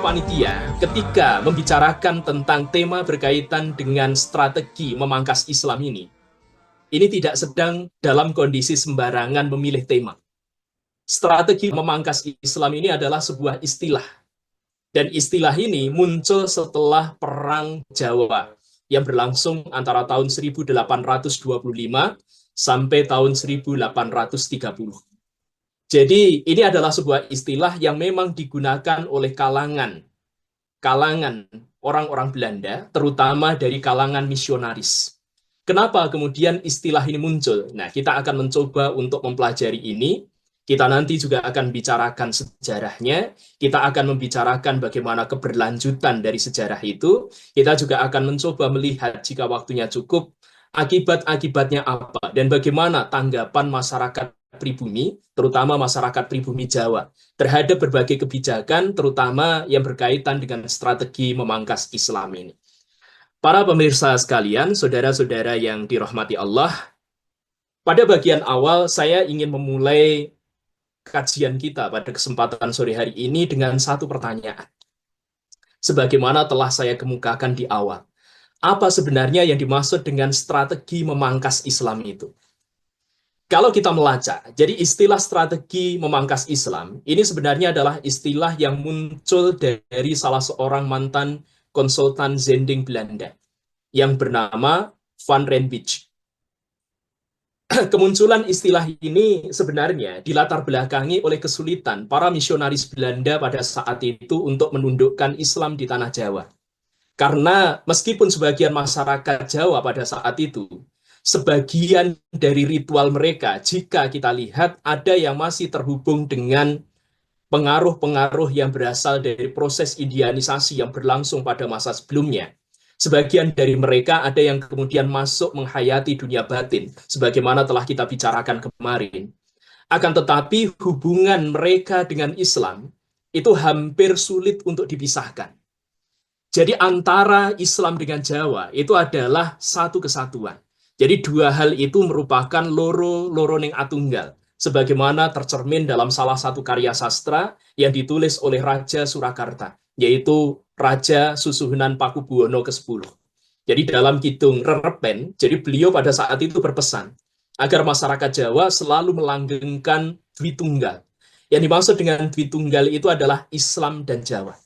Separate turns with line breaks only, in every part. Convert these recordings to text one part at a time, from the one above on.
panitia ketika membicarakan tentang tema berkaitan dengan strategi memangkas Islam ini tidak sedang dalam kondisi sembarangan memilih tema. Strategi memangkas Islam ini adalah sebuah istilah. Dan istilah ini muncul setelah Perang Jawa yang berlangsung antara tahun 1825 sampai tahun 1830. Jadi ini adalah sebuah istilah yang memang digunakan oleh kalangan orang-orang Belanda, terutama dari kalangan misionaris. Kenapa kemudian istilah ini muncul? Nah, kita akan mencoba untuk mempelajari ini. Kita nanti juga akan bicarakan sejarahnya, kita akan membicarakan bagaimana keberlanjutan dari sejarah itu, kita juga akan mencoba melihat jika waktunya cukup, akibat-akibatnya apa, dan bagaimana tanggapan masyarakat pribumi, terutama masyarakat pribumi Jawa, terhadap berbagai kebijakan, terutama yang berkaitan dengan strategi memangkas Islam ini. Para pemirsa sekalian, saudara-saudara yang dirahmati Allah, pada bagian awal saya ingin memulai kajian kita pada kesempatan sore hari ini dengan satu pertanyaan. Sebagaimana telah saya kemukakan di awal, apa sebenarnya yang dimaksud dengan strategi memangkas Islam itu? Kalau kita melacak, jadi istilah strategi memangkas Islam, ini sebenarnya adalah istilah yang muncul dari salah seorang mantan konsultan Zending Belanda, yang bernama Van Rynbeek. Kemunculan istilah ini sebenarnya dilatar belakangi oleh kesulitan para misionaris Belanda pada saat itu untuk menundukkan Islam di tanah Jawa. Karena meskipun sebagian masyarakat Jawa pada saat itu, sebagian dari ritual mereka, jika kita lihat, ada yang masih terhubung dengan pengaruh-pengaruh yang berasal dari proses indianisasi yang berlangsung pada masa sebelumnya. Sebagian dari mereka ada yang kemudian masuk menghayati dunia batin, sebagaimana telah kita bicarakan kemarin. Akan tetapi hubungan mereka dengan Islam itu hampir sulit untuk dipisahkan. Jadi antara Islam dengan Jawa itu adalah satu kesatuan. Jadi dua hal itu merupakan loro ning atunggal, sebagaimana tercermin dalam salah satu karya sastra yang ditulis oleh Raja Surakarta, yaitu Raja Susuhunan Pakubuwono ke-10. Jadi dalam Kidung Rerepen, jadi beliau pada saat itu berpesan agar masyarakat Jawa selalu melanggengkan Dwitunggal. Yang dimaksud dengan Dwitunggal itu adalah Islam dan Jawa.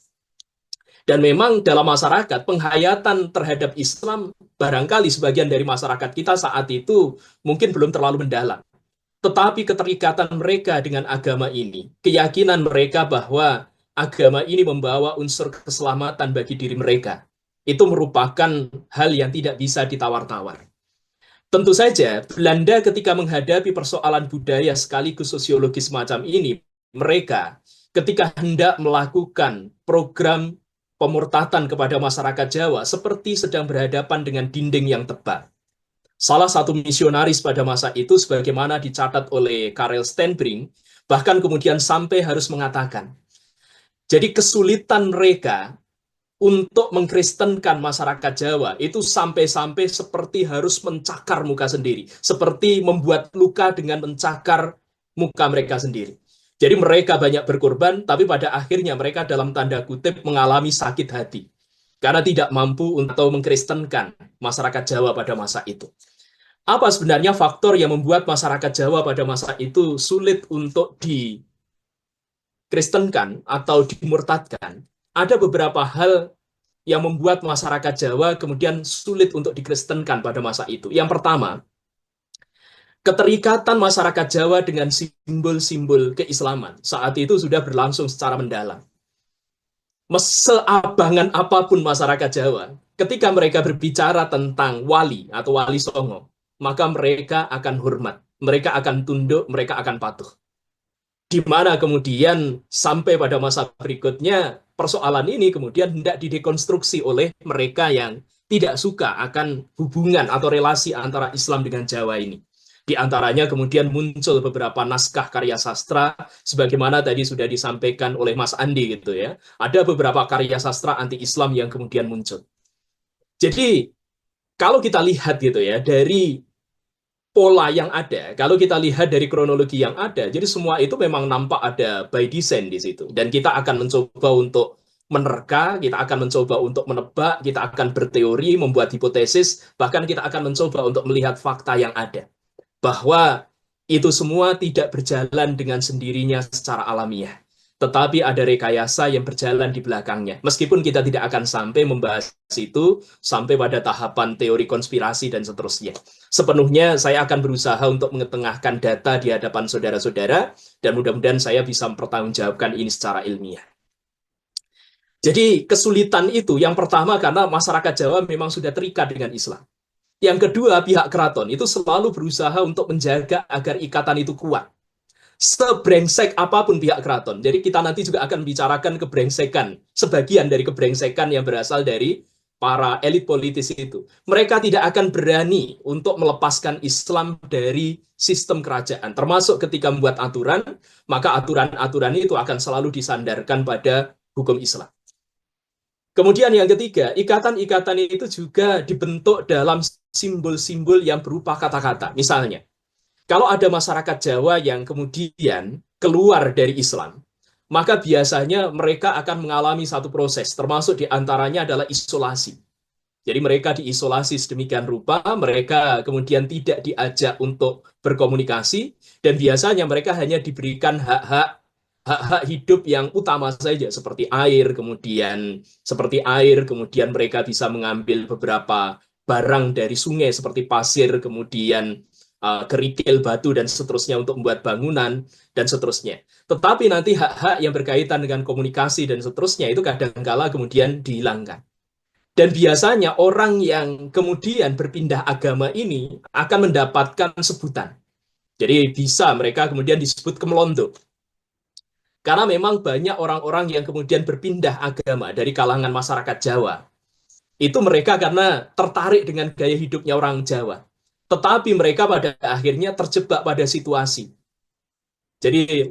Dan memang dalam masyarakat, penghayatan terhadap Islam, barangkali sebagian dari masyarakat kita saat itu mungkin belum terlalu mendalam. Tetapi keterikatan mereka dengan agama ini, keyakinan mereka bahwa agama ini membawa unsur keselamatan bagi diri mereka, itu merupakan hal yang tidak bisa ditawar-tawar. Tentu saja, Belanda ketika menghadapi persoalan budaya sekaligus sosiologi semacam ini, mereka ketika hendak melakukan program pemurtatan kepada masyarakat Jawa, seperti sedang berhadapan dengan dinding yang tebal. Salah satu misionaris pada masa itu, sebagaimana dicatat oleh Karel Stenbrink, bahkan kemudian sampai harus mengatakan, jadi kesulitan mereka untuk mengkristenkan masyarakat Jawa itu sampai-sampai seperti harus mencakar muka sendiri, seperti membuat luka dengan mencakar muka mereka sendiri. Jadi mereka banyak berkorban, tapi pada akhirnya mereka dalam tanda kutip mengalami sakit hati karena tidak mampu untuk mengkristenkan masyarakat Jawa pada masa itu. Apa sebenarnya faktor yang membuat masyarakat Jawa pada masa itu sulit untuk dikristenkan atau dimurtadkan? Ada beberapa hal yang membuat masyarakat Jawa kemudian sulit untuk dikristenkan pada masa itu. Yang pertama, keterikatan masyarakat Jawa dengan simbol-simbol keislaman saat itu sudah berlangsung secara mendalam. Seabangan apapun masyarakat Jawa, ketika mereka berbicara tentang wali atau wali songo, maka mereka akan hormat, mereka akan tunduk, mereka akan patuh. Di mana kemudian sampai pada masa berikutnya, persoalan ini kemudian hendak didekonstruksi oleh mereka yang tidak suka akan hubungan atau relasi antara Islam dengan Jawa ini. Di antaranya kemudian muncul beberapa naskah karya sastra, sebagaimana tadi sudah disampaikan oleh Mas Andi gitu ya. Ada beberapa karya sastra anti-Islam yang kemudian muncul. Jadi kalau kita lihat gitu ya, dari pola yang ada, kalau kita lihat dari kronologi yang ada, jadi semua itu memang nampak ada by design di situ. Dan kita akan mencoba untuk menerka, kita akan mencoba untuk menebak, kita akan berteori, membuat hipotesis, bahkan kita akan mencoba untuk melihat fakta yang ada. Bahwa itu semua tidak berjalan dengan sendirinya secara alamiah. Tetapi ada rekayasa yang berjalan di belakangnya. Meskipun kita tidak akan sampai membahas itu, sampai pada tahapan teori konspirasi dan seterusnya. Sepenuhnya saya akan berusaha untuk mengetengahkan data di hadapan saudara-saudara, dan mudah-mudahan saya bisa mempertanggungjawabkan ini secara ilmiah. Jadi kesulitan itu yang pertama karena masyarakat Jawa memang sudah terikat dengan Islam. Yang kedua, pihak keraton itu selalu berusaha untuk menjaga agar ikatan itu kuat. Sebrengsek apapun pihak keraton. Jadi kita nanti juga akan bicarakan kebrengsekan, sebagian dari kebrengsekan yang berasal dari para elit politis itu. Mereka tidak akan berani untuk melepaskan Islam dari sistem kerajaan. Termasuk ketika membuat aturan, maka aturan-aturan itu akan selalu disandarkan pada hukum Islam. Kemudian yang ketiga, ikatan-ikatan itu juga dibentuk dalam simbol-simbol yang berupa kata-kata. Misalnya, kalau ada masyarakat Jawa yang kemudian keluar dari Islam, maka biasanya mereka akan mengalami satu proses, termasuk diantaranya adalah isolasi. Jadi mereka diisolasi sedemikian rupa, mereka kemudian tidak diajak untuk berkomunikasi, dan biasanya mereka hanya diberikan hak-hak hidup yang utama saja, seperti air, kemudian mereka bisa mengambil beberapa barang dari sungai seperti pasir, kemudian kerikil batu dan seterusnya untuk membuat bangunan dan seterusnya. Tetapi nanti hak-hak yang berkaitan dengan komunikasi dan seterusnya itu kadangkala kemudian dihilangkan. Dan biasanya orang yang kemudian berpindah agama ini akan mendapatkan sebutan. Jadi bisa mereka kemudian disebut kemelondo. Karena memang banyak orang-orang yang kemudian berpindah agama dari kalangan masyarakat Jawa. Itu mereka karena tertarik dengan gaya hidupnya orang Jawa. Tetapi mereka pada akhirnya terjebak pada situasi. Jadi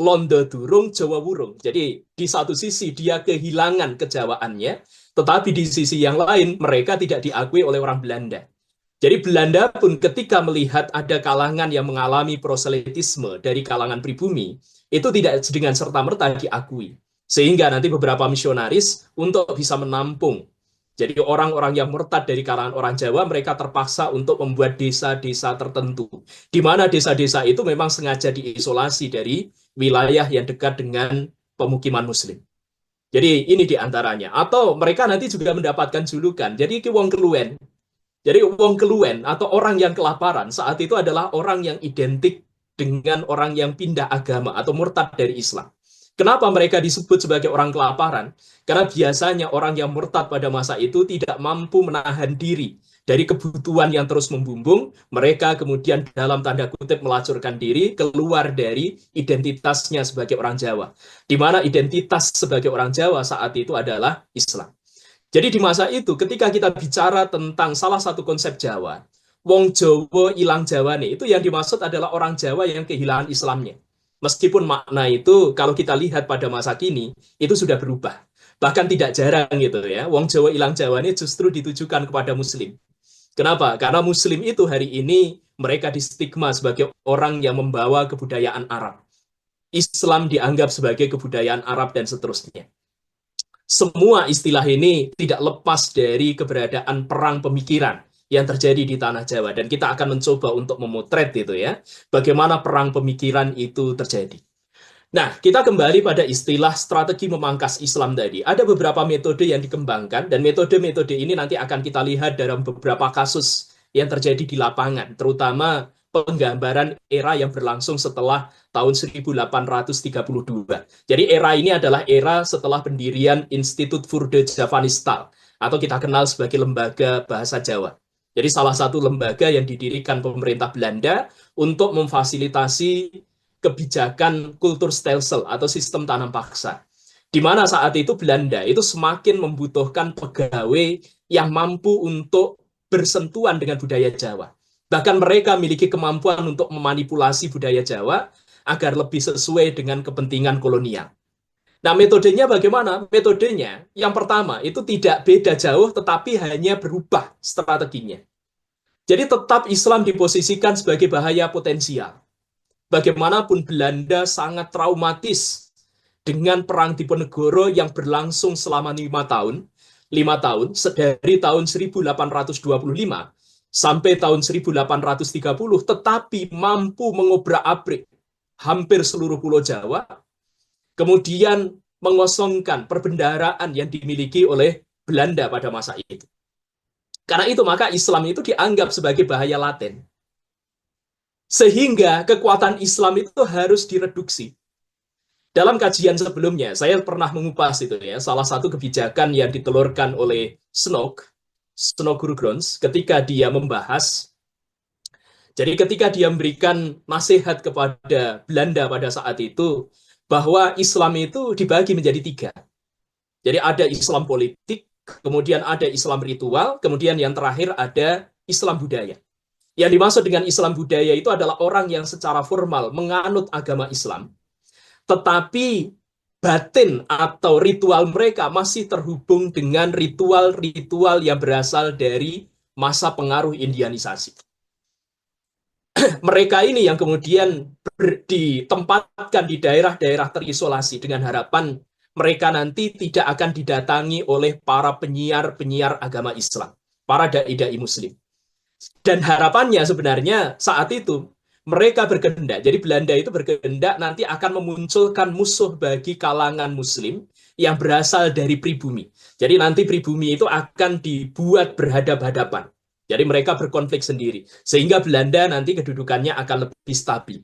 londo durung, Jawa wurung. Jadi di satu sisi dia kehilangan kejawaannya, tetapi di sisi yang lain mereka tidak diakui oleh orang Belanda. Jadi Belanda pun ketika melihat ada kalangan yang mengalami proselitisme dari kalangan pribumi, itu tidak dengan serta-merta diakui. Sehingga nanti beberapa misionaris untuk bisa menampung. Jadi orang-orang yang murtad dari kalangan orang Jawa, mereka terpaksa untuk membuat desa-desa tertentu. Di mana desa-desa itu memang sengaja diisolasi dari wilayah yang dekat dengan pemukiman Muslim. Jadi ini diantaranya. Atau mereka nanti juga mendapatkan julukan. Jadi ki wong keluen. Jadi wong keluen atau orang yang kelaparan saat itu adalah orang yang identik dengan orang yang pindah agama atau murtad dari Islam. Kenapa mereka disebut sebagai orang kelaparan? Karena biasanya orang yang murtad pada masa itu tidak mampu menahan diri dari kebutuhan yang terus membumbung, mereka kemudian dalam tanda kutip melacurkan diri keluar dari identitasnya sebagai orang Jawa. Di mana identitas sebagai orang Jawa saat itu adalah Islam. Jadi di masa itu ketika kita bicara tentang salah satu konsep Jawa, wong Jawa ilang Jawa nih, itu yang dimaksud adalah orang Jawa yang kehilangan Islamnya. Meskipun makna itu kalau kita lihat pada masa kini itu sudah berubah. Bahkan tidak jarang gitu ya, wong Jawa ilang Jawa ini justru ditujukan kepada Muslim. Kenapa? Karena Muslim itu hari ini mereka distigma sebagai orang yang membawa kebudayaan Arab. Islam dianggap sebagai kebudayaan Arab dan seterusnya. Semua istilah ini tidak lepas dari keberadaan perang pemikiran yang terjadi di tanah Jawa. Dan kita akan mencoba untuk memotret itu ya, bagaimana perang pemikiran itu terjadi. Nah, kita kembali pada istilah strategi memangkas Islam tadi. Ada beberapa metode yang dikembangkan, dan metode-metode ini nanti akan kita lihat dalam beberapa kasus yang terjadi di lapangan, terutama penggambaran era yang berlangsung setelah tahun 1832. Jadi era ini adalah era setelah pendirian Institut für de Javanistal, atau kita kenal sebagai Lembaga Bahasa Jawa. Jadi salah satu lembaga yang didirikan pemerintah Belanda untuk memfasilitasi kebijakan kultur stelsel atau sistem tanam paksa. Di mana saat itu Belanda itu semakin membutuhkan pegawai yang mampu untuk bersentuhan dengan budaya Jawa. Bahkan mereka memiliki kemampuan untuk memanipulasi budaya Jawa agar lebih sesuai dengan kepentingan kolonial. Nah, metodenya bagaimana? Metodenya yang pertama itu tidak beda jauh tetapi hanya berubah strateginya. Jadi tetap Islam diposisikan sebagai bahaya potensial. Bagaimanapun Belanda sangat traumatis dengan Perang Diponegoro yang berlangsung selama 5 tahun, dari tahun 1825 sampai tahun 1830, tetapi mampu mengobrak-abrik hampir seluruh Pulau Jawa, kemudian mengosongkan perbendaharaan yang dimiliki oleh Belanda pada masa itu. Karena itu maka Islam itu dianggap sebagai bahaya laten. Sehingga kekuatan Islam itu harus direduksi. Dalam kajian sebelumnya, saya pernah mengupas itu ya, salah satu kebijakan yang ditelurkan oleh Snow Guru-Grons ketika dia membahas, jadi ketika dia memberikan nasihat kepada Belanda pada saat itu, bahwa Islam itu dibagi menjadi 3. Jadi ada Islam politik, kemudian ada Islam ritual, kemudian yang terakhir ada Islam budaya. Yang dimaksud dengan Islam budaya itu adalah orang yang secara formal menganut agama Islam, tetapi batin atau ritual mereka masih terhubung dengan ritual-ritual yang berasal dari masa pengaruh Indianisasi. Mereka ini yang kemudian ditempatkan di daerah-daerah terisolasi dengan harapan mereka nanti tidak akan didatangi oleh para penyiar-penyiar agama Islam, para dai-dai muslim. Dan harapannya sebenarnya saat itu mereka berkehendak, jadi Belanda itu berkehendak nanti akan memunculkan musuh bagi kalangan muslim yang berasal dari pribumi. Jadi nanti pribumi itu akan dibuat berhadap-hadapan. Jadi mereka berkonflik sendiri, sehingga Belanda nanti kedudukannya akan lebih stabil.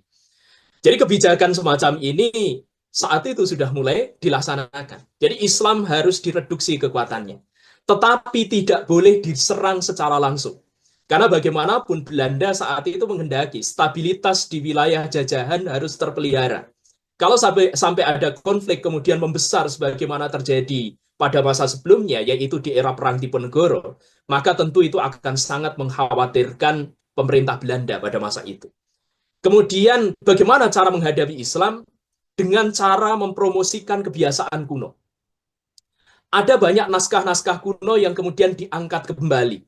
Jadi kebijakan semacam ini saat itu sudah mulai dilaksanakan. Jadi Islam harus direduksi kekuatannya. Tetapi tidak boleh diserang secara langsung. Karena bagaimanapun Belanda saat itu menghendaki stabilitas di wilayah jajahan harus terpelihara. Kalau sampai ada konflik kemudian membesar sebagaimana terjadi pada masa sebelumnya, yaitu di era Perang Diponegoro, maka tentu itu akan sangat mengkhawatirkan pemerintah Belanda pada masa itu. Kemudian bagaimana cara menghadapi Islam? Dengan cara mempromosikan kebiasaan kuno. Ada banyak naskah-naskah kuno yang kemudian diangkat kembali.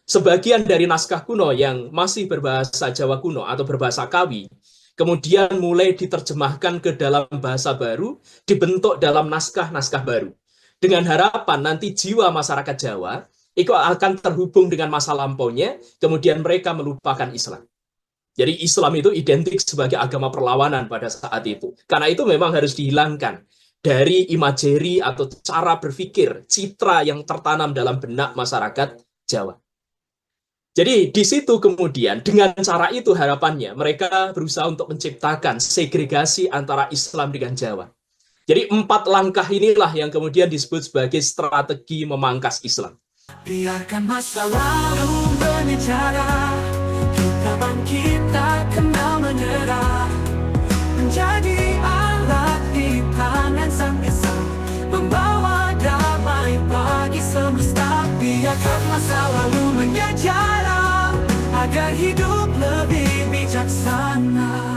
Sebagian dari naskah kuno yang masih berbahasa Jawa kuno atau berbahasa Kawi, kemudian mulai diterjemahkan ke dalam bahasa baru, dibentuk dalam naskah-naskah baru. Dengan harapan nanti jiwa masyarakat Jawa itu akan terhubung dengan masa lampaunya, kemudian mereka melupakan Islam. Jadi Islam itu identik sebagai agama perlawanan pada saat itu. Karena itu memang harus dihilangkan dari imajeri atau cara berpikir, citra yang tertanam dalam benak masyarakat Jawa. Jadi di situ kemudian dengan cara itu harapannya mereka berusaha untuk menciptakan segregasi antara Islam dengan Jawa. Jadi 4 langkah inilah yang kemudian disebut sebagai strategi memangkas Islam.
Biarkan masa lalu berbicara, kita kenal menyerah, menjadi alat di tangan Sang Esa, membawa damai bagi semesta. Biarkan masa lalu menyejarah, agar hidup lebih bijaksana.